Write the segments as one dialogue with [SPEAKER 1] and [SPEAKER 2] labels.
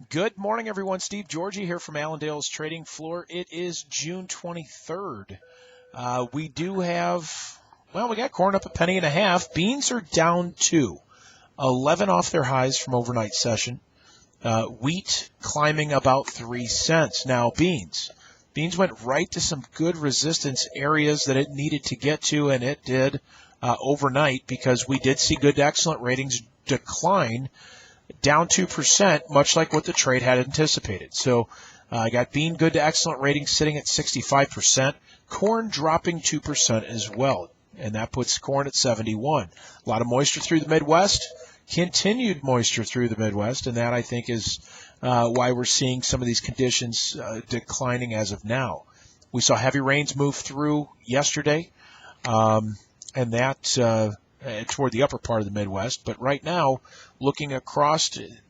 [SPEAKER 1] Good morning, everyone. Steve Georgie here from Allendale's trading floor. It is June 23rd. We got corn up a penny and a half. Beans are down 11 off their highs from overnight session. Wheat climbing about 3 cents. Now, beans went right to some good resistance areas that it needed to get to, and it did overnight because we did see good to excellent ratings decline down 2%, much like what the trade had anticipated. So I got bean good to excellent rating sitting at 65%. Corn dropping 2% as well, and that puts corn at 71. A lot of moisture through the Midwest, continued moisture through the Midwest, and that I think is why we're seeing some of these conditions declining as of now. We saw heavy rains move through yesterday, and that toward the upper part of the Midwest. But right now, looking across the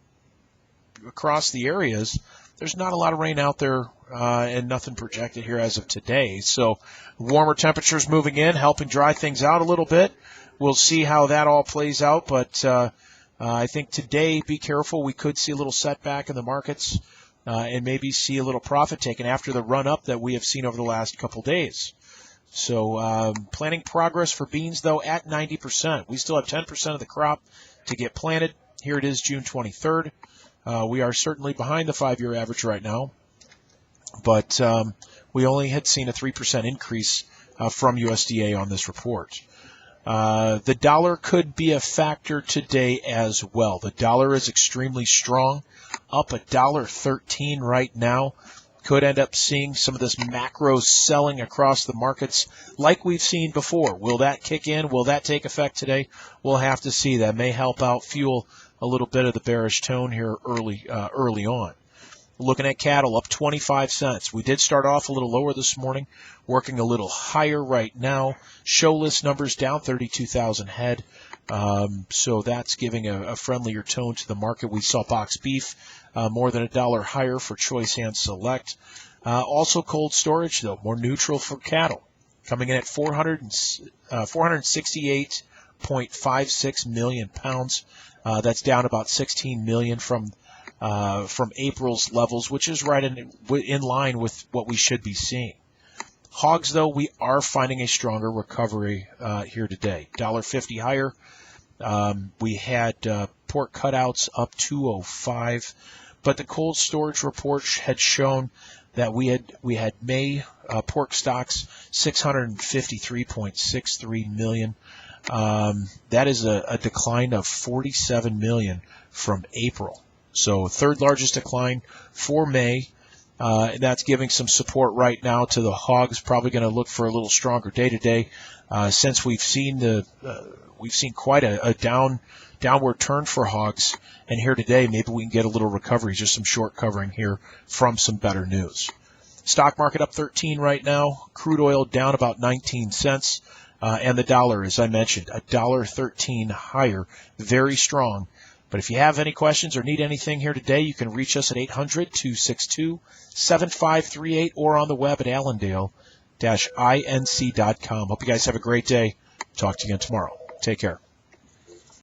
[SPEAKER 1] areas, there's not a lot of rain out there and nothing projected here as of today. So warmer temperatures moving in, helping dry things out a little bit. We'll see how that all plays out. But I think today, be careful. We could see a little setback in the markets and maybe see a little profit taken after the run-up that we have seen over the last couple days. So planting progress for beans, though, at 90%. We still have 10% of the crop to get planted. Here it is, June 23rd. We are certainly behind the 5-year average right now, but we only had seen a 3% increase from USDA on this report. The dollar could be a factor today as well. The dollar is extremely strong, up $1.13 right now. Could end up seeing some of this macro selling across the markets like we've seen before. Will that kick in? Will that take effect today? We'll have to see. That may help out fuel a little bit of the bearish tone here early on. Looking at cattle, up 25 cents. We did start off a little lower this morning, working a little higher right now. Show list numbers down 32,000 head. So that's giving a friendlier tone to the market. We saw box beef more than $1 higher for choice and select. Also cold storage, though, more neutral for cattle, coming in at 468.56 million pounds. That's down about 16 million from April's levels, which is right in line with what we should be seeing. Hogs, though, we are finding a stronger recovery here today. $1.50 higher. We had pork cutouts up 205, but the cold storage report had shown that we had May pork stocks 653.63 million. That is a decline of 47 million from April. So third largest decline for May. That's giving some support right now to the hogs. Probably going to look for a little stronger day today, since we've seen quite a downward turn for hogs. And here today, maybe we can get a little recovery, just some short covering here from some better news. Stock market up 13 right now. Crude oil down about 19 cents. And the dollar, as I mentioned, $1.13 higher, very strong. But if you have any questions or need anything here today, you can reach us at 800-262-7538 or on the web at allendale-inc.com. Hope you guys have a great day. Talk to you again tomorrow. Take care.